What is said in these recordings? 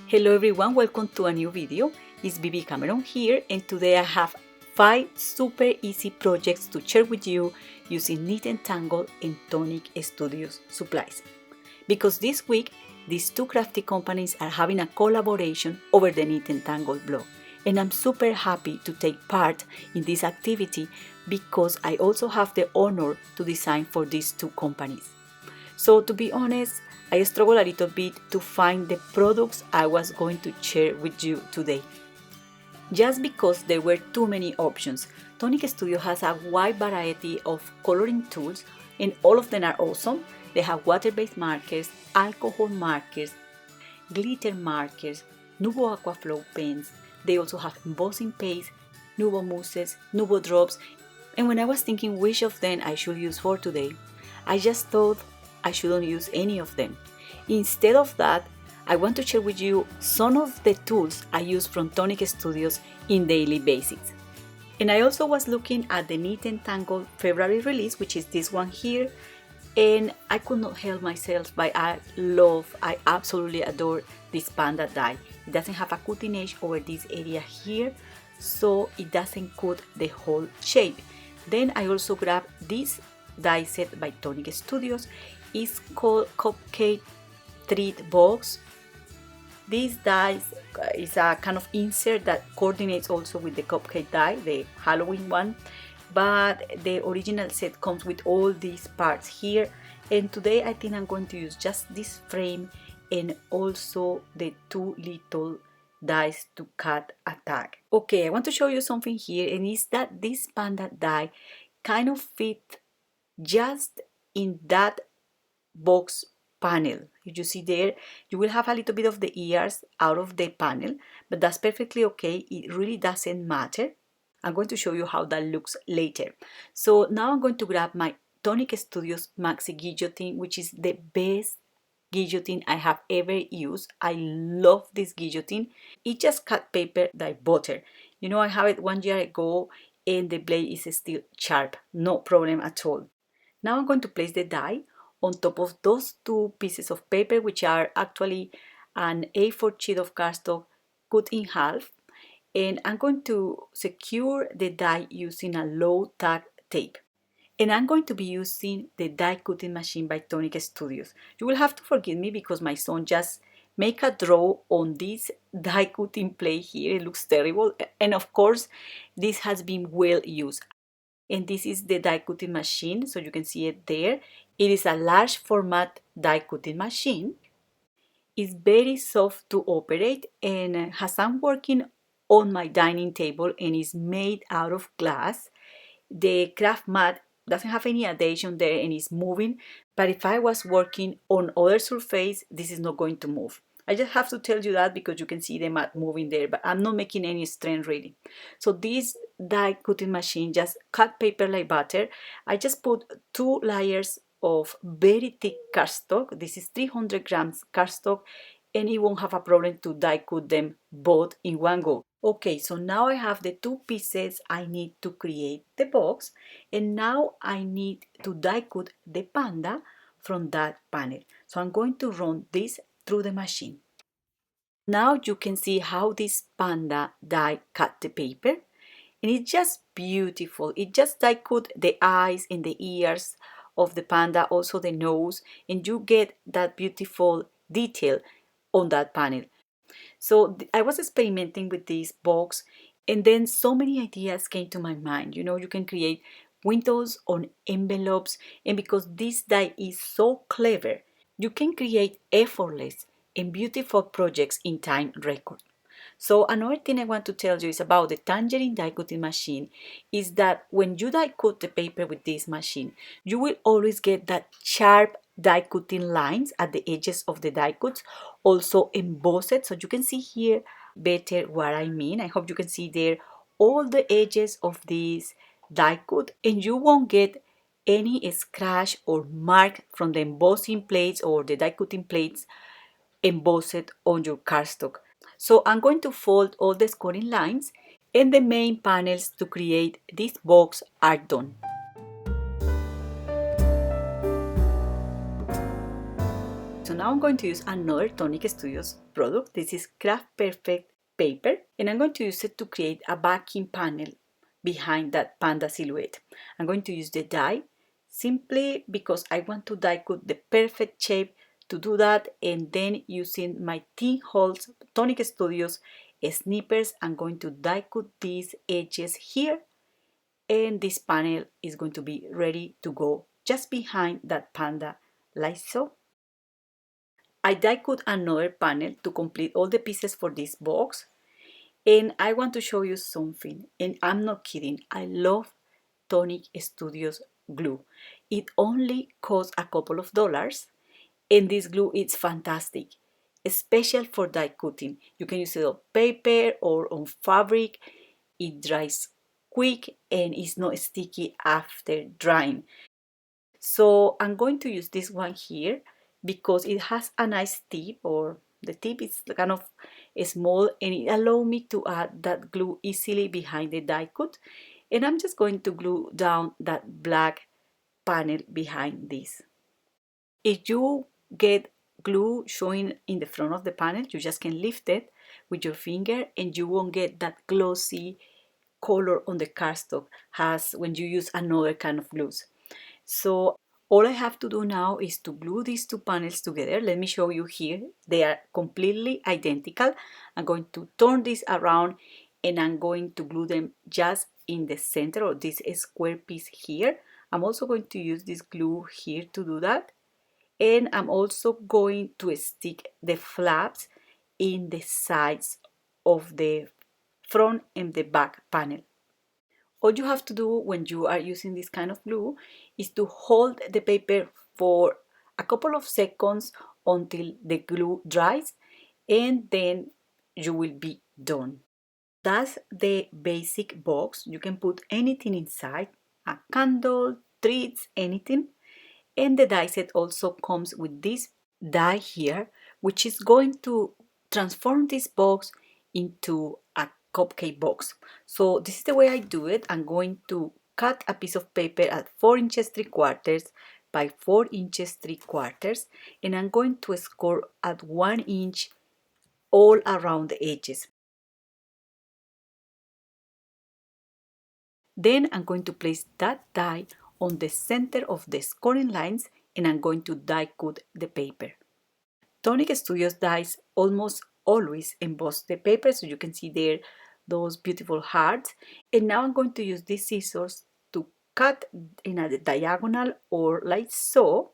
Hello everyone, welcome to a new video. It's Bibi Cameron here, and today I have 5 super easy projects to share with you using Knit and Tangle and Tonic Studios supplies. Because this week, these two crafty companies are having a collaboration over the Knit and Tangle blog, and I'm super happy to take part in this activity because I also have the honor to design for these two companies. So to be honest, I struggled a little bit to find the products I was going to share with you today. Just because there were too many options, Tonic Studio has a wide variety of coloring tools and all of them are awesome. They have water-based markers, alcohol markers, glitter markers, Nuvo Aquaflow pens. They also have embossing paste, Nuvo mousses, Nuvo drops, and when I was thinking which of them I should use for today, I just thought I shouldn't use any of them. Instead of that, I want to share with you some of the tools I use from Tonic Studios in daily basics. And I also was looking at the Knit and Tangle February release, which is this one here, and I could not help myself, but I absolutely adore this Panda die. It doesn't have a cutting edge over this area here, so it doesn't cut the whole shape. Then I also grabbed this die set by Tonic Studios. It's called Cupcake Treat Box. This die is a kind of insert that coordinates also with the Cupcake die, the Halloween one, but the original set comes with all these parts here, and today I think I'm going to use just this frame and also the two little dies to cut a tag. Okay, I want to show you something here, and it's that this Panda die kind of fit just in that box panel. You see there, you will have a little bit of the ears out of the panel, but that's perfectly okay. It really doesn't matter. I'm going to show you how that looks later. So now I'm going to grab my Tonic Studios Maxi Guillotine, which is the best guillotine I have ever used. I love this guillotine. It just cut paper like butter. You know, I have it 1 year ago and the blade is still sharp. No problem at all. Now I'm going to place the die on top of those two pieces of paper, which are actually an A4 sheet of cardstock cut in half, and I'm going to secure the die using a low tack tape. And I'm going to be using the die cutting machine by Tonic Studios. You will have to forgive me because my son just make a draw on this die cutting plate here. It looks terrible, and of course this has been well used. And this is the die cutting machine, so you can see it there. It is a large format die cutting machine. It's very soft to operate, and as I'm working on my dining table and is made out of glass, the craft mat doesn't have any adhesion there and is moving, but if I was working on other surface, this is not going to move. I just have to tell you that because you can see the mat moving there, but I'm not making any strain really. So this die cutting machine just cut paper like butter. I just put 2 layers of very thick cardstock. This is 300 grams cardstock, and it won't have a problem to die cut them both in one go. Okay, so now I have the 2 pieces I need to create the box, and now I need to die cut the panda from that panel. So I'm going to run this through the machine. Now you can see how this panda die cut the paper, and it's just beautiful. It just die cut the eyes and the ears of the panda, also the nose, and you get that beautiful detail on that panel. So I was experimenting with this box, and then so many ideas came to my mind. You know, you can create windows on envelopes, and because this die is so clever, you can create effortless and beautiful projects in time record. So another thing I want to tell you is about the tangerine die cutting machine is that when you die cut the paper with this machine, you will always get that sharp die cutting lines at the edges of the die cuts, also embossed. So you can see here better what I mean. I hope you can see there all the edges of this die cut, and you won't get any scratch or mark from the embossing plates or the die cutting plates embossed on your cardstock. So I'm going to fold all the scoring lines, and the main panels to create this box are done. So now I'm going to use another Tonic Studios product. This is Craft Perfect paper, and I'm going to use it to create a backing panel behind that panda silhouette. I'm going to use the die simply because I want to die cut the perfect shape to do that, and then using my thin holes Tonic Studios snippers, I'm going to die cut these edges here, and this panel is going to be ready to go just behind that panda like so. I die cut another panel to complete all the pieces for this box, and I want to show you something, and I'm not kidding. I love Tonic Studios glue. It only costs a couple of dollars, and this glue is fantastic, special for die cutting. You can use it on paper or on fabric. It dries quick and is not sticky after drying. So I'm going to use this one here because it has a nice tip, or the tip is kind of small, and it allows me to add that glue easily behind the die cut. And I'm just going to glue down that black panel behind this. If you get glue showing in the front of the panel, you just can lift it with your finger and you won't get that glossy color on the cardstock as when you use another kind of glues. So all I have to do now is to glue these two panels together. Let me show you here. They are completely identical. I'm going to turn this around and I'm going to glue them just in the center of this square piece here. I'm also going to use this glue here to do that. And I'm also going to stick the flaps in the sides of the front and the back panel. All you have to do when you are using this kind of glue is to hold the paper for a couple of seconds until the glue dries, and then you will be done. That's the basic box. You can put anything inside, a candle, treats, anything. And the die set also comes with this die here, which is going to transform this box into a cupcake box. So this is the way I do it. I'm going to cut a piece of paper at 4 inches 3/4 by 4 inches 3/4, and I'm going to score at 1 inch all around the edges. Then I'm going to place that die on the center of the scoring lines, and I'm going to die cut the paper. Tonic Studios dies almost always emboss the paper, so you can see there those beautiful hearts. And now I'm going to use these scissors to cut in a diagonal or like so.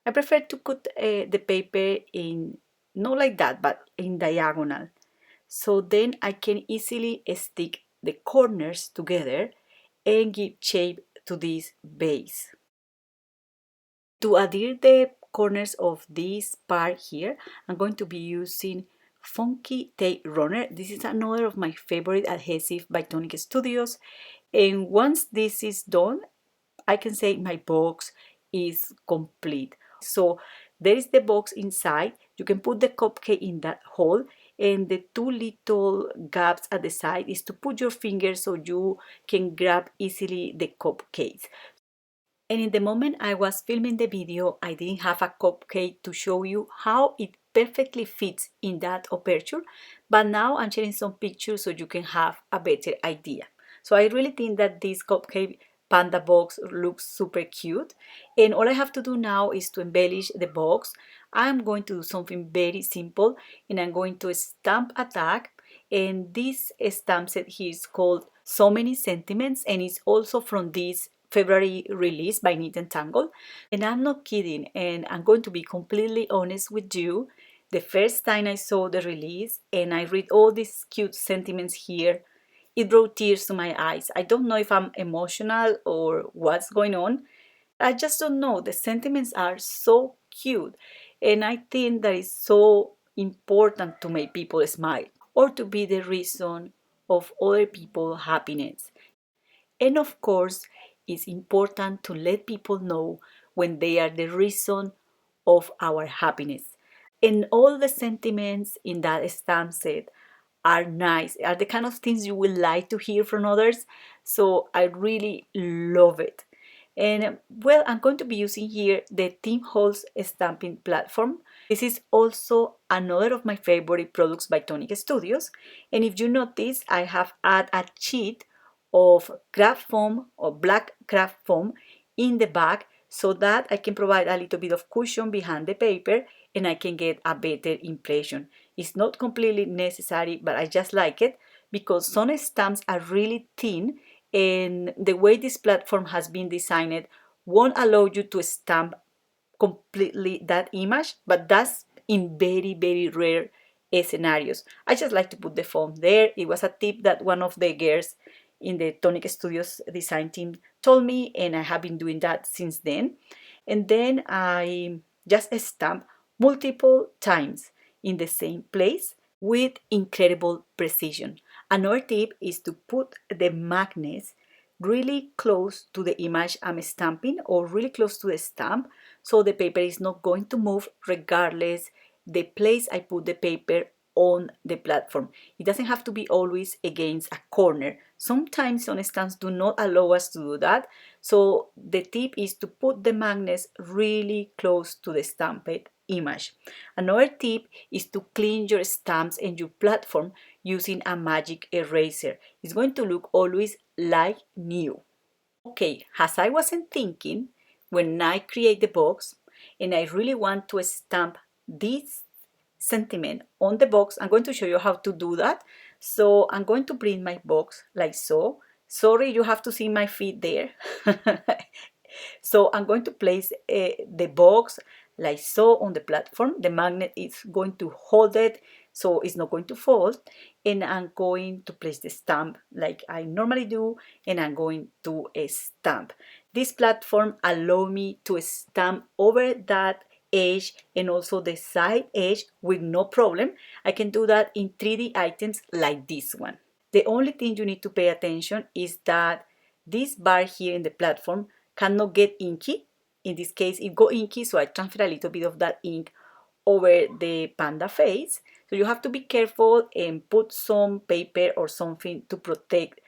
I prefer to cut the paper in, not like that, but in diagonal. So then I can easily stick the corners together and give shape to this base. To adhere the corners of this part here, I'm going to be using Funky Tape Runner. This is another of my favorite adhesive by Tonic Studios. And once this is done, I can say my box is complete. So there is the box inside. You can put the cupcake in that hole, and the two little gaps at the side is to put your finger so you can grab easily the cupcakes. And in the moment I was filming the video, I didn't have a cupcake to show you how it perfectly fits in that aperture, but now I'm sharing some pictures so you can have a better idea. So I really think that this cupcake panda box looks super cute, and all I have to do now is to embellish the box. I'm going to do something very simple, and I'm going to stamp a tag, and this stamp set here is called So Many Sentiments, and it's also from this February release by Knit and Tangle. And I'm not kidding, and I'm going to be completely honest with you. The first time I saw the release and I read all these cute sentiments here, it brought tears to my eyes. I don't know if I'm emotional or what's going on. I just don't know. The sentiments are so cute, and I think that is so important to make people smile or to be the reason of other people's happiness. And of course, it's important to let people know when they are the reason of our happiness. And all the sentiments in that stamp set are nice, are the kind of things you would like to hear from others. So I really love it. And well, I'm going to be using here the Tim Holtz stamping platform. This is also another of my favorite products by Tonic Studios. And if you notice, I have added a sheet of craft foam or black craft foam in the back so that I can provide a little bit of cushion behind the paper and I can get a better impression. It's not completely necessary, but I just like it because some stamps are really thin and the way this platform has been designed won't allow you to stamp completely that image, but that's in very rare scenarios. I just like to put the foam there. It was a tip that one of the girls in the Tonic Studios design team told me, and I have been doing that since then. And then I just stamp multiple times in the same place with incredible precision. Another tip is to put the magnets really close to the image I'm stamping or really close to the stamp so the paper is not going to move regardless the place I put the paper on the platform. It doesn't have to be always against a corner. Sometimes some stamps do not allow us to do that. So the tip is to put the magnets really close to the stamped image. Another tip is to clean your stamps and your platform using a magic eraser. It's going to look always like new. Okay, as I wasn't thinking, when I create the box and I really want to stamp this sentiment on the box, I'm going to show you how to do that. So I'm going to bring my box like so. Sorry, you have to see my feet there. So I'm going to place the box like so on the platform. The magnet is going to hold it so it's not going to fall. And I'm going to place the stamp like I normally do, and I'm going to stamp. This platform allows me to stamp over that edge and also the side edge with no problem. I can do that in 3D items like this one. The only thing you need to pay attention is that this bar here in the platform cannot get inky. In this case, it got inky, so I transfer a little bit of that ink over the panda face. So you have to be careful and put some paper or something to protect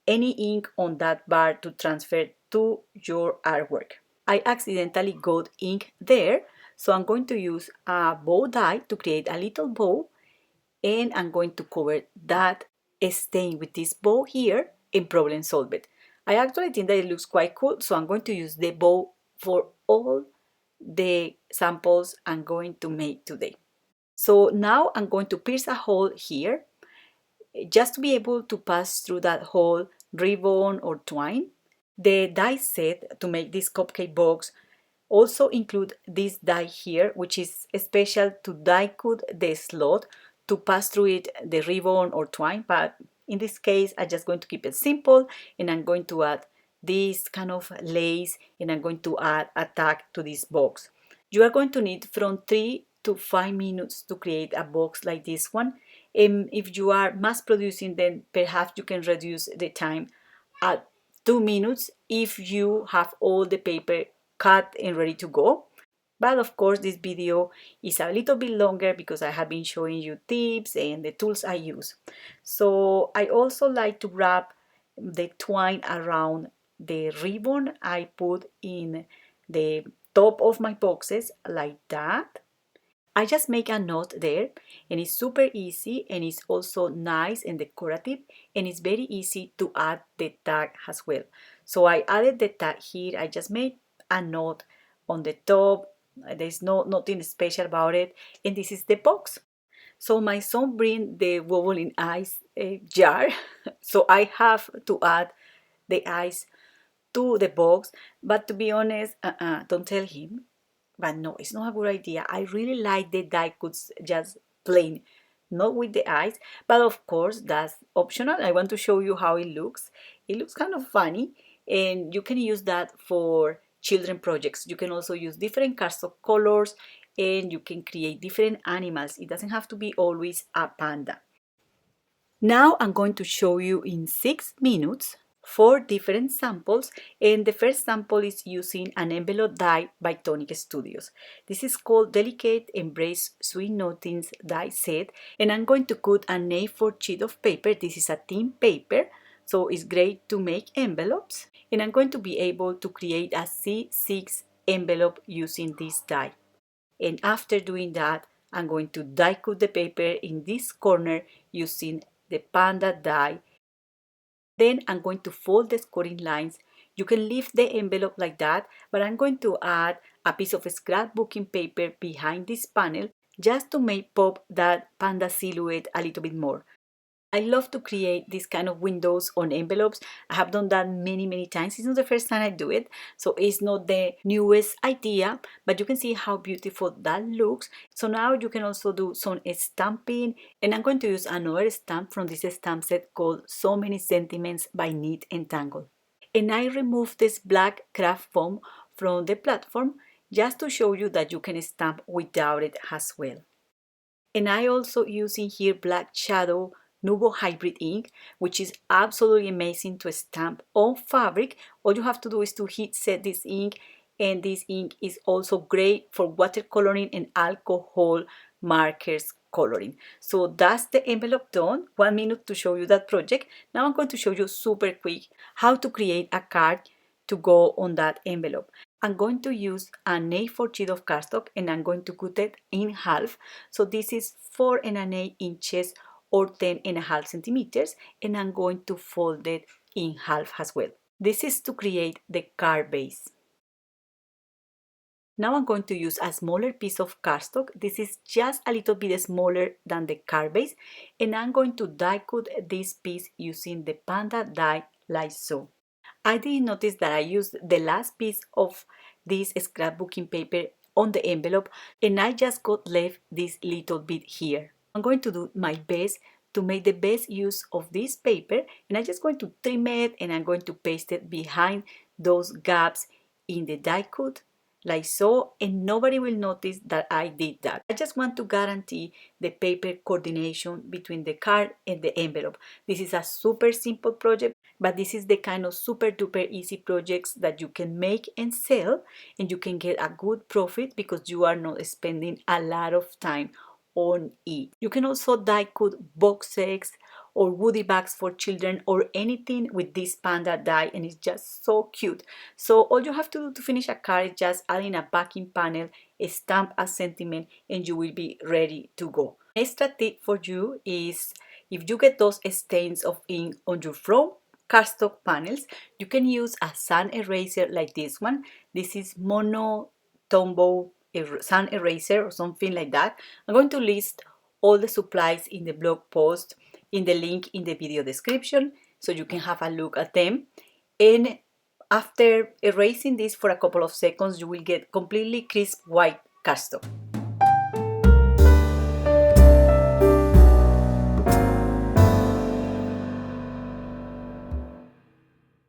any ink on that bar to transfer to your artwork. I accidentally got ink there, so I'm going to use a bow die to create a little bow, and I'm going to cover that stain with this bow here and problem solve it. I actually think that it looks quite cool, so I'm going to use the bow for all the samples I'm going to make today. So now I'm going to pierce a hole here just to be able to pass through that hole ribbon or twine. The die set to make this cupcake box also include this die here, which is special to die cut the slot to pass through it the ribbon or twine, but in this case I'm just going to keep it simple and I'm going to add this kind of lace and I'm going to add a tag to this box. You are going to need from 3 to 5 minutes to create a box like this one. If you are mass producing, then perhaps you can reduce the time at 2 minutes if you have all the paper cut and ready to go. But of course this video is a little bit longer because I have been showing you tips and the tools I use. So I also like to wrap the twine around the ribbon I put in the top of my boxes like that. I just make a knot there and it's super easy and it's also nice and decorative and it's very easy to add the tag as well. So I added the tag here. I just made a knot on the top. There's nothing special about it, and this is the box. So my son bring the wobbling eyes jar, so I have to add the eyes to the box, but to be honest, don't tell him. But no, it's not a good idea. I really like the die cuts just plain, not with the eyes, but of course that's optional. I want to show you how it looks. It looks kind of funny, and you can use that for children projects. You can also use different cast of colors and you can create different animals. It doesn't have to be always a panda. Now I'm going to show you in 6 minutes 4 different samples, and the first sample is using an envelope die by Tonic Studios. This is called Delicate Embrace Sweet Nothings die set, and I'm going to cut an A4 sheet of paper. This is a thin paper, so it's great to make envelopes. And I'm going to be able to create a C6 envelope using this die. And after doing that, I'm going to die cut the paper in this corner using the Panda die. Then I'm going to fold the scoring lines. You can leave the envelope like that, but I'm going to add a piece of scrapbooking paper behind this panel just to make pop that panda silhouette a little bit more. I love to create these kind of windows on envelopes. I have done that many times. It's not the first time I do it, so it's not the newest idea, but you can see how beautiful that looks. So now you can also do some stamping, and I'm going to use another stamp from this stamp set called So Many Sentiments by Knit and Tangle. And I removed this black craft foam from the platform just to show you that you can stamp without it as well. And I also using here Black Shadow Nuvo Hybrid ink, which is absolutely amazing to stamp on fabric. All you have to do is to heat set this ink, and this ink is also great for watercoloring and alcohol markers coloring. So that's the envelope done. 1 minute to show you that project. Now I'm going to show you super quick how to create a card to go on that envelope. I'm going to use an A4 sheet of cardstock, and I'm going to cut it in half. So this is 4 1/8 inches or 10 1/2 centimeters, and I'm going to fold it in half as well. This is to create the card base. Now I'm going to use a smaller piece of cardstock. This is just a little bit smaller than the card base, and I'm going to die cut this piece using the Panda die like so. I did notice that I used the last piece of this scrapbooking paper on the envelope, and I just got left this little bit here. I'm going to do my best to make the best use of this paper, and I'm just going to trim it, and I'm going to paste it behind those gaps in the die cut like so, and nobody will notice that I did that. I just want to guarantee the paper coordination between the card and the envelope. This is a super simple project, but this is the kind of super duper easy projects that you can make and sell, and you can get a good profit because you are not spending a lot of time on it. You can also die cut boxes or woody bags for children or anything with this panda die, and it's just so cute. So all you have to do to finish a card is just add in a backing panel, stamp a sentiment, and you will be ready to go. Extra tip for you is, if you get those stains of ink on your front cardstock panels, you can use a sand eraser like this one. This is Mono Tombow sand eraser or something like that. I'm going to list all the supplies in the blog post in the link in the video description, so you can have a look at them. And after erasing this for a couple of seconds, you will get completely crisp white cardstock.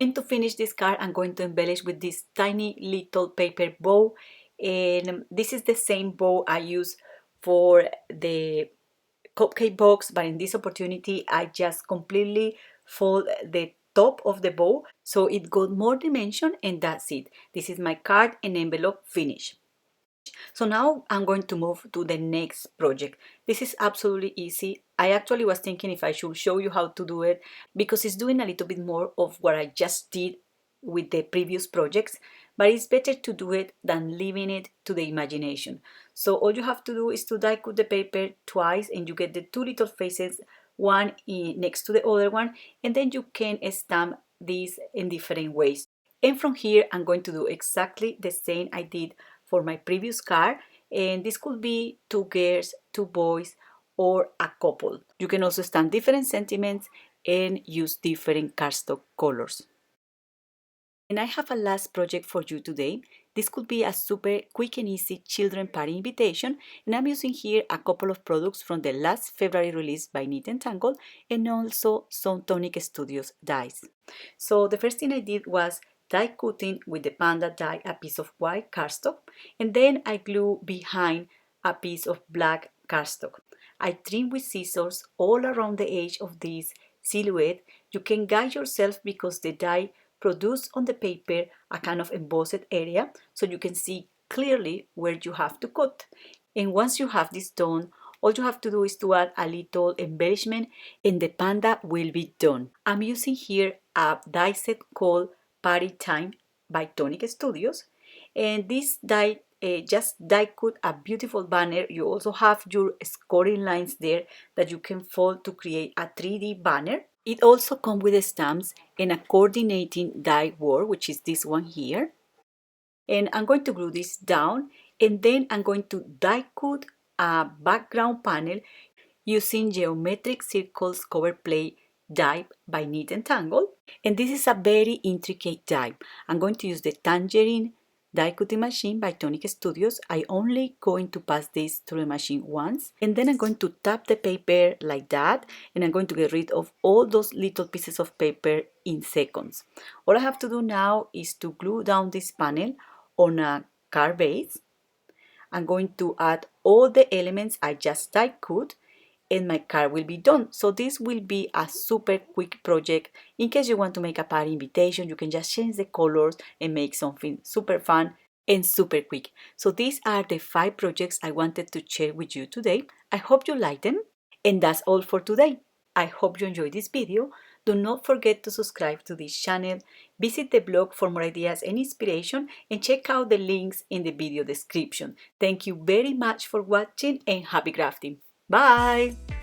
And to finish this card, I'm going to embellish with this tiny little paper bow, and this is the same bow I use for the cupcake box, but in this opportunity I just completely fold the top of the bow so it got more dimension, and that's it. This is my card and envelope finish. So now I'm going to move to the next project. This is absolutely easy. I actually was thinking if I should show you how to do it, because it's doing a little bit more of what I just did with the previous projects, but it's better to do it than leaving it to the imagination. So all you have to do is to die cut the paper twice, and you get the two little faces, one next to the other one, and then you can stamp these in different ways. And from here I'm going to do exactly the same I did for my previous card, and this could be two girls, two boys, or a couple. You can also stamp different sentiments and use different cardstock colors. And I have a last project for you today. This could be a super quick and easy children party invitation, and I'm using here a couple of products from the last February release by Knit and Tangle, and also some Tonic Studios dies. So the first thing I did was die cutting with the Panda die a piece of white cardstock, and then I glue behind a piece of black cardstock. I trim with scissors all around the edge of this silhouette. You can guide yourself because the die produce on the paper a kind of embossed area, so you can see clearly where you have to cut. And once you have this done, all you have to do is to add a little embellishment, and the panda will be done. I'm using here a die set called Party Time by Tonic Studios. And this die just die cut a beautiful banner. You also have your scoring lines there that you can fold to create a 3D banner. It also comes with the stamps and a coordinating die board, which is this one here. And I'm going to glue this down, and then I'm going to die cut a background panel using Geometric Circles Cover Play die by Knit and Tangle. And this is a very intricate die. I'm going to use the Tangerine die cutting machine by Tonic Studios. I only going to pass this through the machine once, and then I'm going to tap the paper like that, and I'm going to get rid of all those little pieces of paper in seconds. All I have to do now is to glue down this panel on a card base. I'm going to add all the elements I just die cut, and my card will be done. So this will be a super quick project. In case you want to make a party invitation, you can just change the colors and make something super fun and super quick. So these are the 5 projects I wanted to share with you today. I hope you like them. And that's all for today. I hope you enjoyed this video. Do not forget to subscribe to this channel, visit the blog for more ideas and inspiration, and check out the links in the video description. Thank you very much for watching and happy crafting. Bye!